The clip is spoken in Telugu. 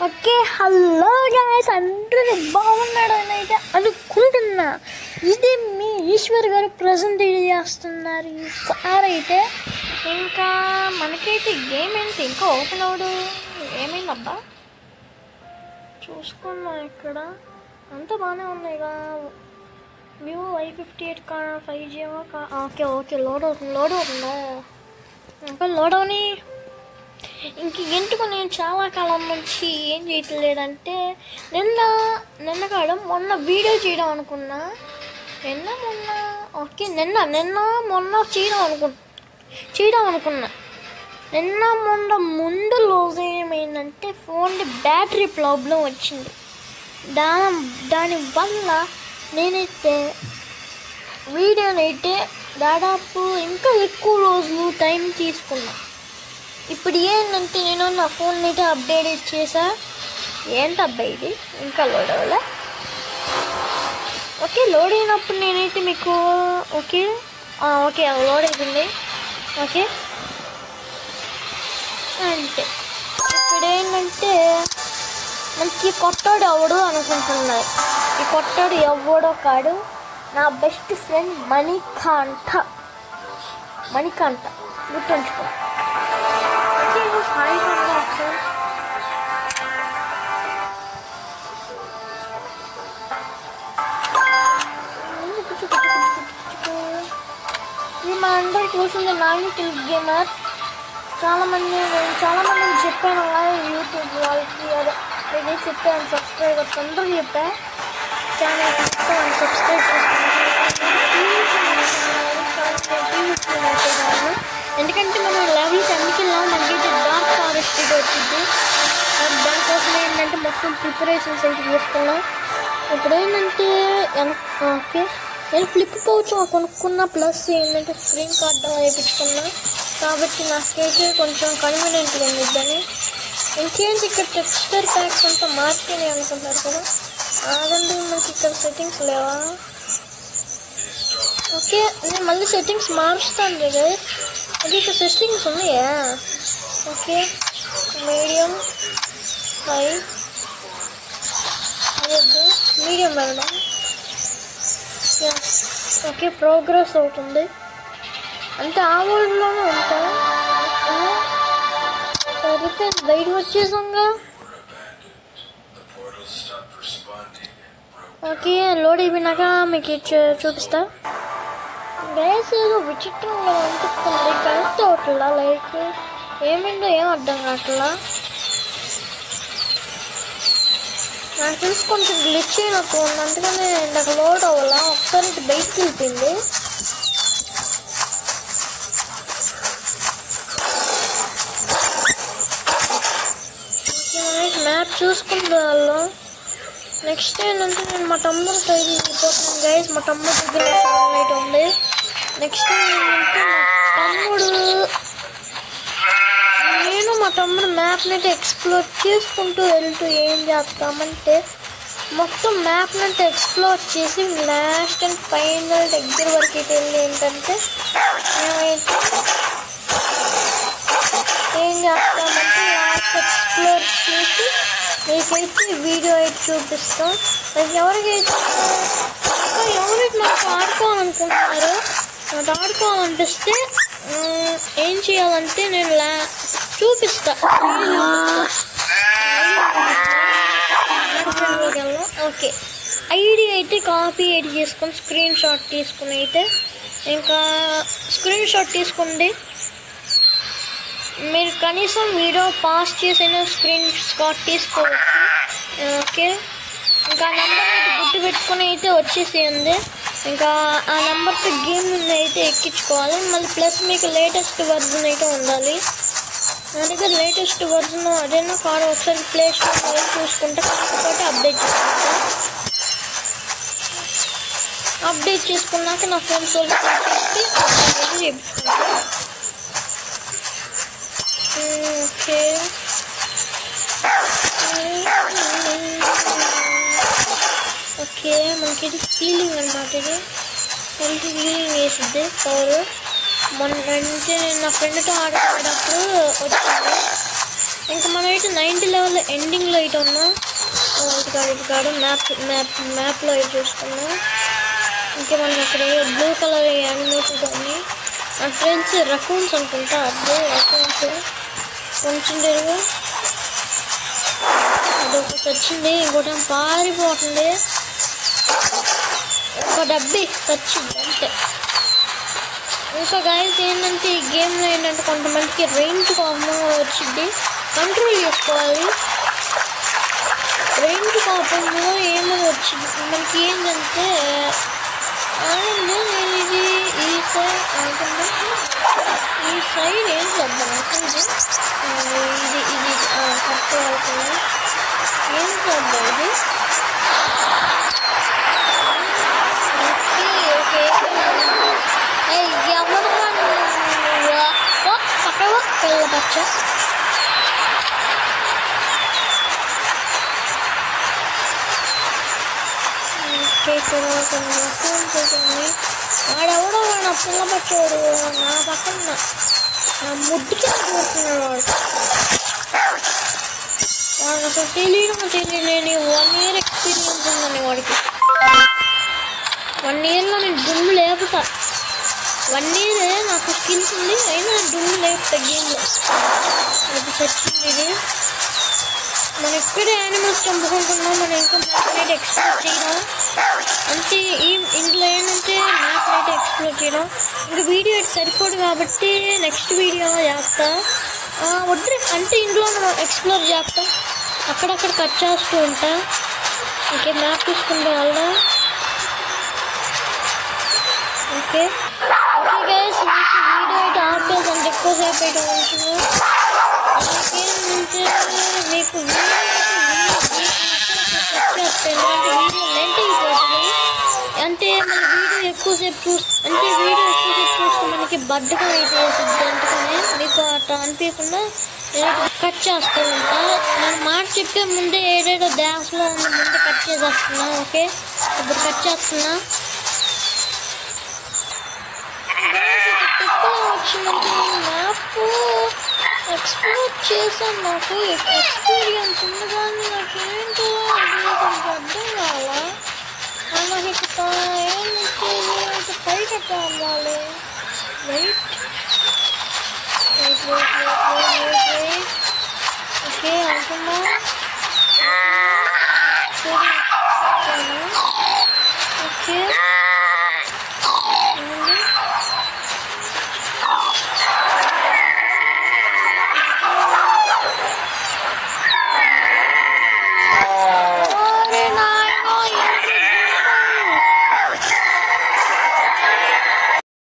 ఓకే, హలో గాయ్స్, అందరూ బాగున్నారని అయితే అనుకుంటున్నా. ఇది మీ ఈశ్వర్ గారు ప్రజెంట్ చేస్తున్నారు ఈసారి అయితే. ఇంకా మనకైతే గేమ్ ఏంటి ఇంకా ఓపెన్ అవడు ఏమైందబ్బా చూసుకున్నా. ఇక్కడ అంతా బాగానే ఉన్నాయిగా. View i58 5G okay okay load అవుతుందా ఇంకా లోడ్ అవని. ఇంక ఎందుకు నేను చాలా కాలం నుంచి ఏం చేయట్లేదంటే నిన్న కాదు మొన్న వీడియో చేయడం అనుకున్నా. మొన్న చేయడం అనుకున్నా. మొన్న ముందు రోజు ఏమైందంటే ఫోన్ బ్యాటరీ ప్రాబ్లం వచ్చింది. దానివల్ల నేనైతే వీడియోనైతే దాదాపు ఇంకా ఎక్కువ రోజులు టైం తీసుకున్నా. ఇప్పుడు ఏంటంటే నేను నా ఫోన్ అయితే అప్డేట్ చేసా. ఏంటబ్బా ఇది ఇంకా లోడ్ అవ్వలే. ఓకే, లోడ్ అయినప్పుడు నేనైతే మీకు ఓకే లోడ్ అవుతుంది. ఓకే అంటే ఇప్పుడు ఏంటంటే మనకి కొత్తోడు ఎవడు అనుకుంటున్నారు. ఈ కొత్తోడు ఎవడో కాడు, నా బెస్ట్ ఫ్రెండ్ మణికాంత గుర్తుంచుకో. హాయ్ ఒకసారి ఇది మా అందరికి చూసింది నాని తెలుగు గేమర్. చాలా మంది చెప్పాను యూట్యూబ్ వాళ్ళకి, అదే నేనే చెప్పాను సబ్స్క్రైబర్స్ అందరూ చెప్పా. ఛానల్ సబ్స్క్రైబ్ చేసుకున్నాను. ఎందుకంటే మనం లెవెల్స్ అన్నికి మనకైతే డార్క్ ఫారెస్ట్ ఇది వచ్చింది. దానికోసం ఏంటంటే మొత్తం ప్రిపరేషన్స్ అయితే చేసుకున్నాం. ఇప్పుడు ఏంటంటే ఓకే నేను ఫ్లిప్ పౌచ్ కొనుక్కున్నా, ప్లస్ ఏంటంటే స్క్రీన్ కార్డ్ వేయించుకున్నా. కాబట్టి నాకైతే కొంచెం కన్వీనియంట్గా ఉండిద్దని. ఇంకేంటి ఇక్కడ టెక్స్చర్ ప్యాక్స్ అంతా మార్చుకుని అనుకుంటారు కదా, అదండి మనకి ఇక్కడ సెట్టింగ్స్ లేవా? ఓకే నేను మళ్ళీ సెట్టింగ్స్ మారుస్తాను కదా. అది ఇక్కడ సెట్టింగ్స్ ఉన్నాయా? ఓకే మీడియం హై అదే మీడియం వెళ్ళడం. ఎస్ ఓకే ప్రోగ్రెస్ అవుతుంది అంటే ఆ వర్డ్లోనే ఉంటాయి. రిపేర్ బయటకు వచ్చేసాంగా. ఓకే లోడ్ అయిపోయినాక మీకు చూపిస్తా. గ్యాస్ ఏదో విచిత్రంగా అనిపిస్తుంది, కనెక్ట్ అవ్వట్లా. లైక్ ఏమిందో ఏం అర్థం కావట్లా. నాకు తెలిసి కొంచెం గ్లిచ్ అయినట్టు ఉంది, అందుకని నాకు లోడ్ అవ్వాలా. ఒకసారి ఇటు బయటికి వెళ్ళిపోయింది. మ్యాప్ చూసుకుంటే వాళ్ళు నెక్స్ట్ ఏంటంటే నేను మా తమ్ముడు ట్రై చేసిపోతున్నాను గైస్. మా తమ్ముడు దగ్గర అయితే ఉంది. నెక్స్ట్ ఏంటంటే మా తమ్ముడు మ్యాప్ని అయితే ఎక్స్ప్లోర్ చేసుకుంటూ వెళ్తూ ఏం చేస్తామంటే మొత్తం మ్యాప్ని అయితే ఎక్స్ప్లోర్ చేసి లాస్ట్ అండ్ ఫైనల్ దగ్గర వరకు అయితే వెళ్ళి ఏంటంటే మేమైతే ఏం చేస్తామంటే లాస్ట్ ఎక్స్ప్లోర్ చేసి మీకైతే వీడియో అయితే చూపిస్తాం. ఎవరికైతే నాకు ఆడుకోవాలనుకుంటున్నారో, నాకు ఆడుకోవాలనిపిస్తే ఏం చేయాలంటే నేను చూపిస్తా. ఓకే ఐడి అయితే కాపీ అయితే చేసుకొని స్క్రీన్ షాట్ తీసుకుని అయితే ఇంకా స్క్రీన్ షాట్ తీసుకోండి. మీరు కనీసం వీడియో పాస్ చేసిన స్క్రీన్ షాట్ తీసుకోవచ్చు. ఓకే ఇంకా ఆ నెంబర్ అయితే గుర్తు పెట్టుకుని అయితే వచ్చేసేయండి. ఇంకా ఆ నెంబర్తో గేమ్ అయితే ఎక్కించుకోవాలి. మళ్ళీ ప్లస్ మీకు లేటెస్ట్ వర్జన్ అయితే ఉండాలి. నా దగ్గర లేటెస్ట్ వర్జన్ అదేనా కాదు, ఒకసారి ప్లే స్టోర్ చూసుకుంటే కాకపోతే అప్డేట్ చేసుకున్నాక నా ఫ్రెండ్స్ వాళ్ళు చెప్పి చేయించుకుంటాను. ఓకే ఓకే మనకి ఇది హీలింగ్ అన్నమాట. ఇది హెల్త్ హీలింగ్ వేసిద్ది పవర్. మొన్న అంటే నా ఫ్రెండ్తో ఆడుకునేటప్పుడు వచ్చింది. ఇంకా మనం అయితే 90 లెవెల్ ఎండింగ్లో అయితే ఉన్నాం. ఇటు కాదు మ్యాప్లో అయితే చూసుకున్నాం. ఇంకా మనం అక్కడ బ్లూ కలర్ యానిమల్స్ కానీ నా ఫ్రెండ్స్ రకూన్స్ అనుకుంటా. అదే రకూన్స్ కొంచెం తిరుగు అదొకటి వచ్చింది. ఇంకోటి పారిపోతుంది. ఒక డబ్బి వచ్చింది అంతే. ఇంకా గాయస్ ఏంటంటే ఈ గేమ్లో ఏంటంటే కొంతమందికి రేంజ్ కామన్ వచ్చింది, కంట్రోల్ చేసుకోవాలి. రేంజ్ కాపంలో ఏమో వచ్చింది మనకి ఏంటంటే నేను ఇది ఈ సైడ్ అనుకుంటా. ఈ సైడ్ ఏం చేద్దాం ఇది కరెక్ట్ అవుతుంది. ఏం చేద్దాం ఇది పచ్చ ఇక్కడ వాడెవడో నా పిల్ల పచ్చాడు నా పక్కన నా ముద్దుకి కూర్చున్నాడు. వాడు అసలు తెలియలేని 1 year ఎక్స్పీరియన్స్ ఉందని వాడికి. 1 yearలో నేను దుమ్ము లేపుతా. 1 year నాకు స్కిల్స్ ఉంది, అయినా దుమ్ము లేపుతా గేమ్లో. అది చచ్చింది. ఇది మనం ఎక్కడే యానిమల్స్ చంపుకుంటున్నాం. మనం ఇంకా మ్యాప్ అయితే ఎక్స్ప్లోర్ చేయడం అంటే ఇందులో ఏంటంటే మ్యాప్ అయితే ఎక్స్ప్లోర్ చేయడం. ఇంకా వీడియో అయితే సరిపోదు కాబట్టి నెక్స్ట్ వీడియో చేస్తా. వద్దు అంటే ఇందులో మనం ఎక్స్ప్లోర్ చేస్తాం. అక్కడక్కడ కట్ చేస్తూ ఉంటా. ఓకే మ్యాప్ తీసుకుంటే వెళ్దాం. ఓకే గైస్ మీకు వీడియో అయితే ఆపేసి అంటే ఎక్కువసేపు అయితే ఉంటున్నాను. నాకేంటంటే మీకు వీడియో లెంత్ అయిపోతుంది. అంటే మన వీడియో ఎక్కువసేపు చూస్తే మనకి బద్దకం అయితే వేస్తుంది. అందుకని మీకు అట్లా అనిపించకుండా నేను కట్ చేస్తూ ఉంటా. నేను మాట చెప్పే ముందే ఏడేడో డ్యాన్స్లో ముందే కట్ చేసేస్తున్నా. ఓకే ఇప్పుడు కట్ చేస్తున్నా. వచ్చిందంటే మ్యాప్ ఎక్స్ప్లోర్ చేశాను. నాకు ఎక్స్పీరియన్స్ ఉంది కానీ నాకేంటో అర్థం కావాలా. నాకు ఇక్కడ ఏంటంటే పైకి ఎట్లా అవ్వాలి. వెయిట్ ఓకే అనుకున్నా.